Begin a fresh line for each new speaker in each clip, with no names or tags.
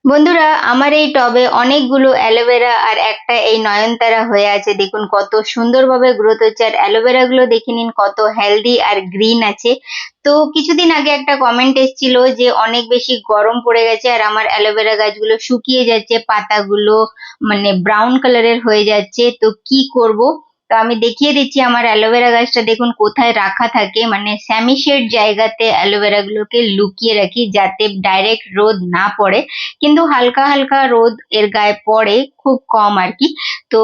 বন্ধুরা, আমার এই টবে অনেকগুলো অ্যালোভেরা আর একটা এই নয়নতারা হয়ে আছে। দেখুন কত সুন্দরভাবে গ্রোথ হচ্ছে, আর অ্যালোভেরা গুলো দেখে নিন কত হেলদি আর গ্রিন আছে। তো কিছুদিন আগে একটা কমেন্ট এসেছিল যে অনেক বেশি গরম পড়ে গেছে আর আমার অ্যালোভেরা গাছগুলো শুকিয়ে যাচ্ছে, পাতাগুলো মানে ব্রাউন কালারের হয়ে যাচ্ছে। তো কি করব? তো আমি দেখিয়ে দিচ্ছি আমার অ্যালোভেরা গাছটা। দেখুন কোথায় রাখা থাকে, মানে স্যামি শেড জায়গাতে অ্যালোভেরা গুলোকে লুকিয়ে রাখি যাতে ডাইরেক্ট রোদ না পড়ে, কিন্তু হালকা হালকা রোদ এর গায়ে পড়ে, খুব কম আর কি। তো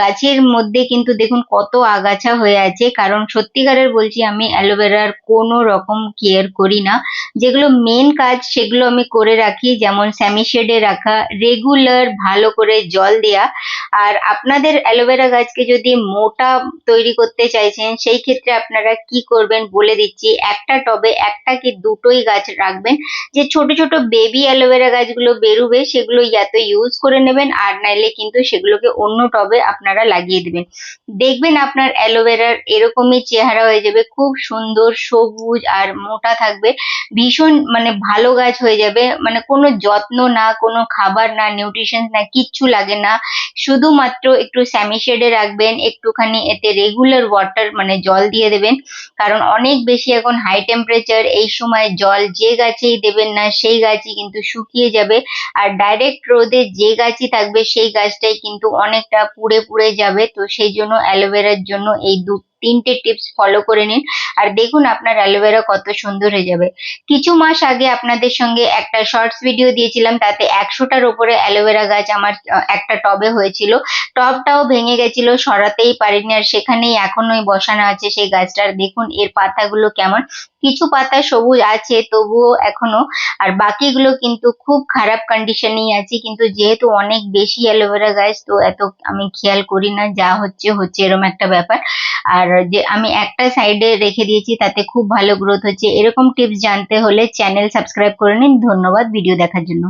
গাছের মধ্যে কিন্তু দেখুন কত আগাছা হয়ে আছে, কারণ সত্যিকারের বলছি আমি অ্যালোভেরার কোনো রকম কেয়ার করি না। যেগুলো মেন কাজ সেগুলো আমি করে রাখি, যেমন স্যামি শেডে রাখা, রেগুলার ভালো করে জল দেয়া। আর আপনাদের অ্যালোভেরা গাছকে যদি মোটা তৈরি করতে চাইছেন সেই ক্ষেত্রে আপনারা কি করবেন বলে দিচ্ছি। একটা টবে একটা কি দুটোই গাছ রাখবেন। যে ছোট ছোট বেবি অ্যালোভেরা গাছগুলো বেরোবে সেগুলো ইয়া তো ইউজ করে নেবেন, আর নাইলে কিন্তু সেগুলোকে অন্য টবে আপনারা লাগিয়ে দেবেন। দেখবেন আপনার অ্যালোভেরার এরকমই চেহারা হয়ে যাবে, খুব সুন্দর সবুজ আর মোটা থাকবে। ভীষণ মানে ভালো গাছ হয়ে যাবে, মানে কোনো যত্ন না, কোনো খাবার না, নিউট্রিশন না, কিচ্ছু লাগে না। শুধুমাত্র একটু স্যামি শেডে রাখবেন, একটুখানি এতে রেগুলার ওয়াটার মানে জল দিয়ে দেবেন। কারণ অনেক বেশি এখন হাই টেম্পারেচার, এই সময় জল যে গাছেই দেবেন না সেই গাছই কিন্তু শুকিয়ে যাবে। আর ডাইরেক্ট রোদে যে গাছই থাকবে সেই গাছটাই কিন্তু অনেকটা পুড়ে পুড়ে যাবে। তো সেই জন্য অ্যালোভেরার জন্য এই দু তিনটে টিপস ফলো করে নিন, আর দেখুন আপনার অ্যালোভেরা কত সুন্দর হয়ে যাবে। কিছু মাস আগে আপনাদের সঙ্গে একটা শর্টস ভিডিও দিয়েছিলাম, তাতে 100টার উপরে অ্যালোভেরা গাছ আমার একটা টবে হয়েছিল। টবটাও ভেঙে গেছিল, সরাতেই পারিনি, আর সেখানেই এখনোই বসানো আছে সেই গাছটার। দেখুন এর পাতাগুলো কেমন, কিছু পাতা সবুজ আছে তবুও এখনো, আর বাকিগুলো কিন্তু খুব খারাপ কন্ডিশনেই আছে। কিন্তু যেহেতু অনেক বেশি অ্যালোভেরা গাছ, তো এত আমি খেয়াল করি না, যা হচ্ছে হচ্ছে এরকম একটা ব্যাপার। আর যে আমি একটা সাইডে রেখে দিয়েছি তাতে খুব ভালো গ্রোথ হচ্ছে। এরকম টিপস জানতে হলে চ্যানেল সাবস্ক্রাইব করে নিন। ধন্যবাদ ভিডিও দেখার জন্য।